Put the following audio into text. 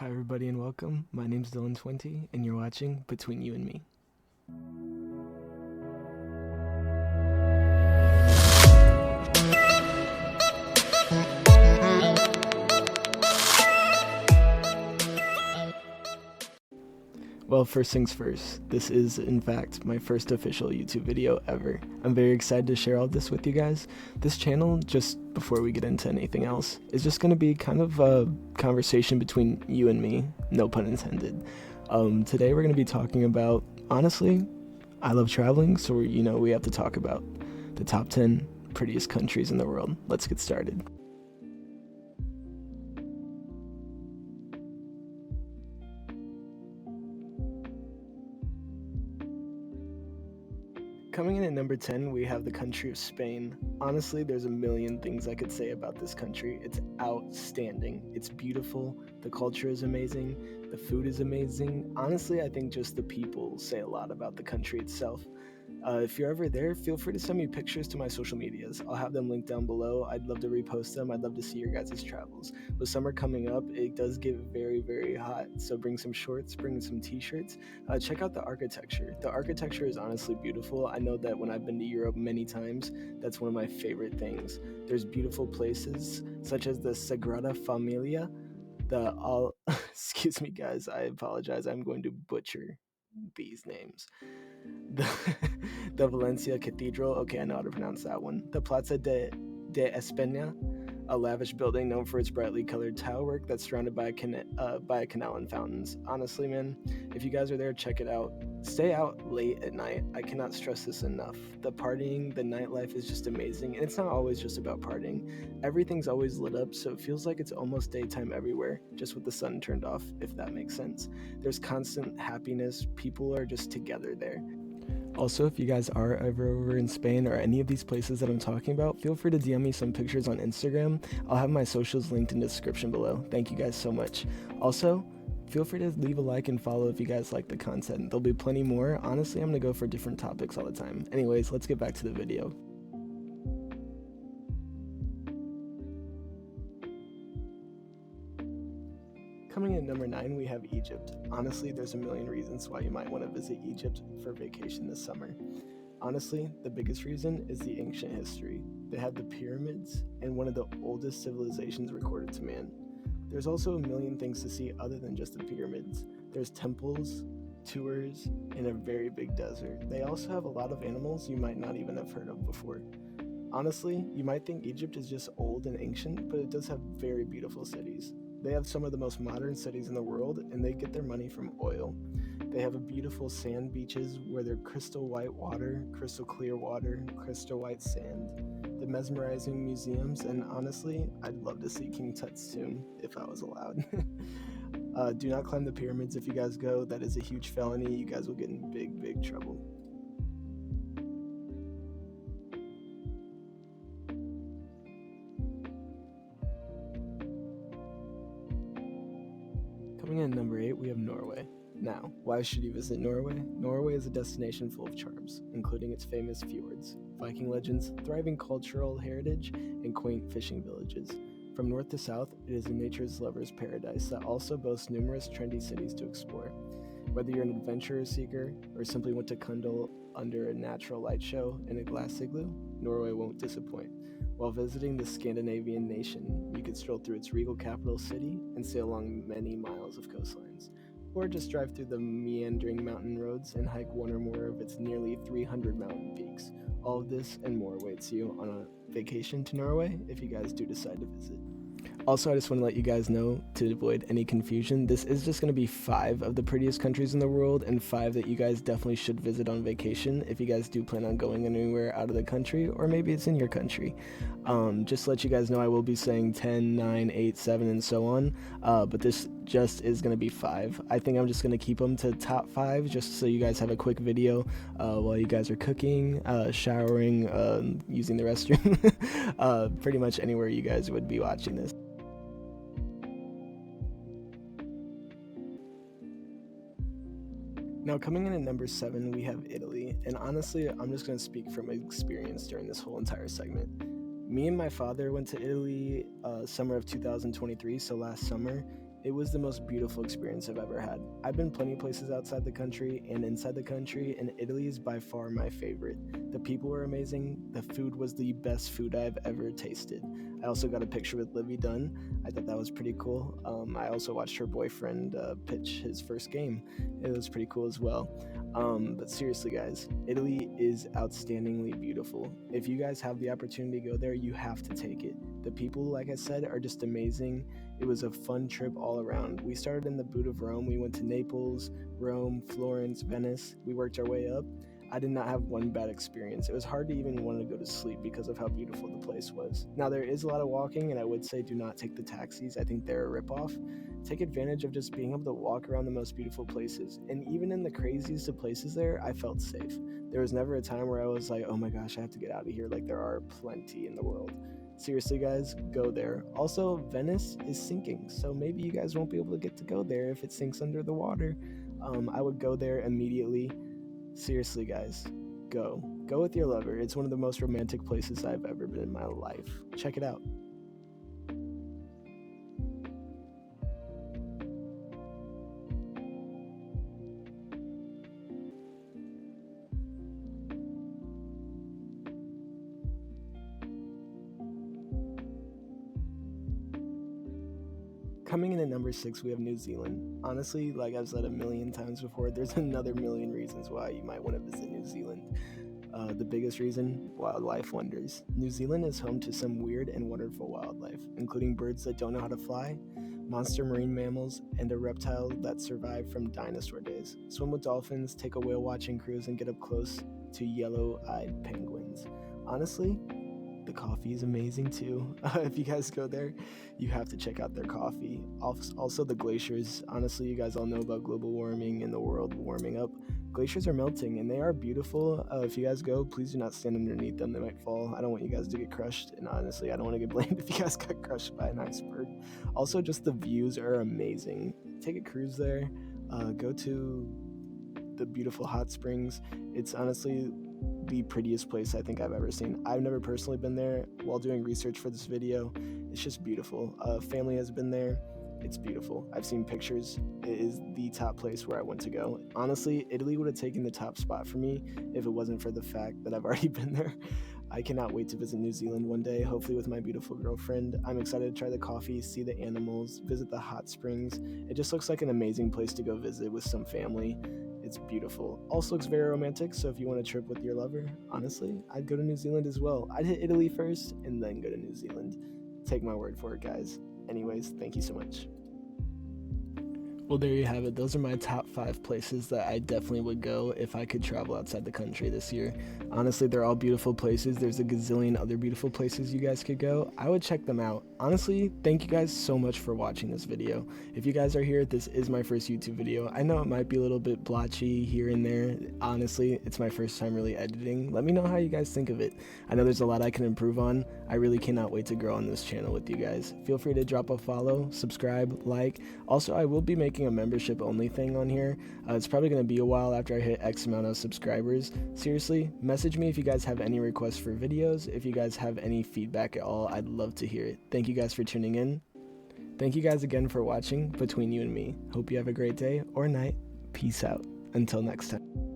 Hi everybody and welcome. My name's Dylan20 and you're watching Between You and Me. Well, first things first, this is in fact my first official YouTube video ever. I'm very excited to share all this with you guys. This channel, just before we get into anything else, is just going to be kind of a conversation between you and me, no pun intended. Today we're going to be talking about, honestly, I love traveling, so we have to talk about the top 10 prettiest countries in the world. Let's get started. Coming in at number 10, we have the country of Spain. Honestly, there's a million things I could say about this country. It's outstanding. It's beautiful. The culture is amazing. The food is amazing. Honestly, I think just the people say a lot about the country itself. If you're ever there, feel free to send me pictures to my social medias. I'll have them linked down below. I'd love to repost them. I'd love to see your guys' travels. With summer coming up, it does get very, very hot. So bring some shorts, bring some t-shirts. Check out the architecture. The architecture is honestly beautiful. I know that when I've been to Europe many times, that's one of my favorite things. There's beautiful places such as the Sagrada Familia, excuse me guys, I apologize. I'm going to butcher these names. The, the Valencia Cathedral, okay, I know how to pronounce that one. The Plaza de España, a lavish building known for its brightly colored tile work that's surrounded by a canal and fountains. Honestly, man, if you guys are there, check it out. Stay out late at night. I cannot stress this enough. The partying, the nightlife is just amazing, and it's not always just about partying. Everything's always lit up, so it feels like it's almost daytime everywhere, just with the sun turned off, if that makes sense. There's constant happiness. People are just together there. Also, if you guys are ever over in Spain or any of these places that I'm talking about, feel free to DM me some pictures on Instagram. I'll have my socials linked in the description below. Thank you guys so much. Also, feel free to leave a like and follow if you guys like the content. There'll be plenty more. Honestly, I'm going to go for different topics all the time. Anyways, let's get back to the video. Coming in at number 9, we have Egypt. Honestly, there's a million reasons why you might want to visit Egypt for vacation this summer. Honestly, the biggest reason is the ancient history. They have the pyramids and one of the oldest civilizations recorded to man. There's also a million things to see other than just the pyramids. There's temples, tours, and a very big desert. They also have a lot of animals you might not even have heard of before. Honestly, you might think Egypt is just old and ancient, but it does have very beautiful cities. They have some of the most modern cities in the world, and they get their money from oil. They have beautiful sand beaches where they're crystal white water, crystal clear water, crystal white sand, the mesmerizing museums, and honestly, I'd love to see King Tut's tomb if I was allowed. Do not climb the pyramids if you guys go. That is a huge felony. You guys will get in big, big trouble. Coming in at number 8, we have Norway. Now, why should you visit Norway? Norway is a destination full of charms, including its famous fjords, Viking legends, thriving cultural heritage, and quaint fishing villages. From north to south, it is a nature's lover's paradise that also boasts numerous trendy cities to explore. Whether you're an adventurer seeker or simply want to cuddle under a natural light show in a glass igloo, Norway won't disappoint. While visiting the Scandinavian nation, you could stroll through its regal capital city and sail along many miles of coastlines. Or just drive through the meandering mountain roads and hike one or more of its nearly 300 mountain peaks. All of this and more awaits you on a vacation to Norway if you guys do decide to visit. Also, I just want to let you guys know, to avoid any confusion, this is just going to be 5 of the prettiest countries in the world and 5 that you guys definitely should visit on vacation if you guys do plan on going anywhere out of the country, or maybe it's in your country. Just to let you guys know, I will be saying 10, 9, 8, 7, and so on, but this just is going to be 5. I think I'm just going to keep them to top 5 just so you guys have a quick video while you guys are cooking, showering, using the restroom, pretty much anywhere you guys would be watching this. Now, coming in at number 7, we have Italy, and honestly, I'm just going to speak from experience during this whole entire segment. Me and my father went to Italy summer of 2023, so last summer, It was the most beautiful experience I've ever had. I've been plenty of places outside the country and inside the country, and Italy is by far my favorite. The people were amazing. The food was the best food I've ever tasted. I also got a picture with Livy Dunn. I thought that was pretty cool. I also watched her boyfriend pitch his first game. It was pretty cool as well. But seriously, guys, Italy is outstandingly beautiful. If you guys have the opportunity to go there, you have to take it. The people, like I said, are just amazing. It was a fun trip all around. We started in the boot of Rome. We went to Naples, Rome, Florence, Venice. We worked our way up. I did not have one bad experience. It was hard to even want to go to sleep because of how beautiful the place was. Now, there is a lot of walking, and I would say do not take the taxis. I think they're a ripoff. Take advantage of just being able to walk around the most beautiful places. And even in the craziest of places there, I felt safe. There was never a time where I was like, oh my gosh, I have to get out of here. Like, there are plenty in the world. Seriously, guys, go there. Also, Venice is sinking, so maybe you guys won't be able to get to go there if it sinks under the water. I would go there immediately. Seriously, guys, go. Go with your lover. It's one of the most romantic places I've ever been in my life. Check it out. Coming in at number 6, we have New Zealand. Honestly, like I've said a million times before, there's another million reasons why you might want to visit New Zealand. The biggest reason, wildlife wonders. New Zealand is home to some weird and wonderful wildlife, including birds that don't know how to fly, monster marine mammals, and a reptile that survived from dinosaur days. Swim with dolphins, take a whale watching cruise, and get up close to yellow-eyed penguins. Honestly, the coffee is amazing too. If you guys go there, you have to check out their coffee. Also, the glaciers. Honestly, you guys all know about global warming and the world warming up. Glaciers are melting and they are beautiful. If you guys go, please do not stand underneath them. They might fall. I don't want you guys to get crushed. And honestly, I don't want to get blamed if you guys got crushed by an iceberg. Also, just the views are amazing. Take a cruise there. Go to the beautiful hot springs. It's honestly the prettiest place I think I've ever seen. I've never personally been there. While doing research for this video, it's just beautiful. Family has been there. It's beautiful. I've seen pictures. It is the top place where I want to go. Honestly, Italy would have taken the top spot for me if it wasn't for the fact that I've already been there. I cannot wait to visit New Zealand one day, hopefully with my beautiful girlfriend. I'm excited to try the coffee, see the animals, visit the hot springs. It just looks like an amazing place to go visit with some family. It's beautiful. Also looks very romantic, so if you want a trip with your lover, honestly, I'd go to New Zealand as well. I'd hit Italy first and then go to New Zealand. Take my word for it, guys. Anyways, thank you so much. Well, there you have it. Those are my top 5 places that I definitely would go if I could travel outside the country this year. Honestly, they're all beautiful places. There's a gazillion other beautiful places you guys could go. I would check them out. Honestly, thank you guys so much for watching this video. If you guys are here, this is my first YouTube video. I know it might be a little bit blotchy here and there. Honestly, it's my first time really editing. Let me know how you guys think of it. I know there's a lot I can improve on. I really cannot wait to grow on this channel with you guys. Feel free to drop a follow, subscribe, like. Also, I will be making a membership only thing on here. It's probably going to be a while after I hit X amount of subscribers. Seriously, message me if you guys have any requests for videos. If you guys have any feedback at all, I'd love to hear it. Thank you guys for tuning in. Thank you guys again for watching Between You and Me. Hope you have a great day or night. Peace out. Until next time.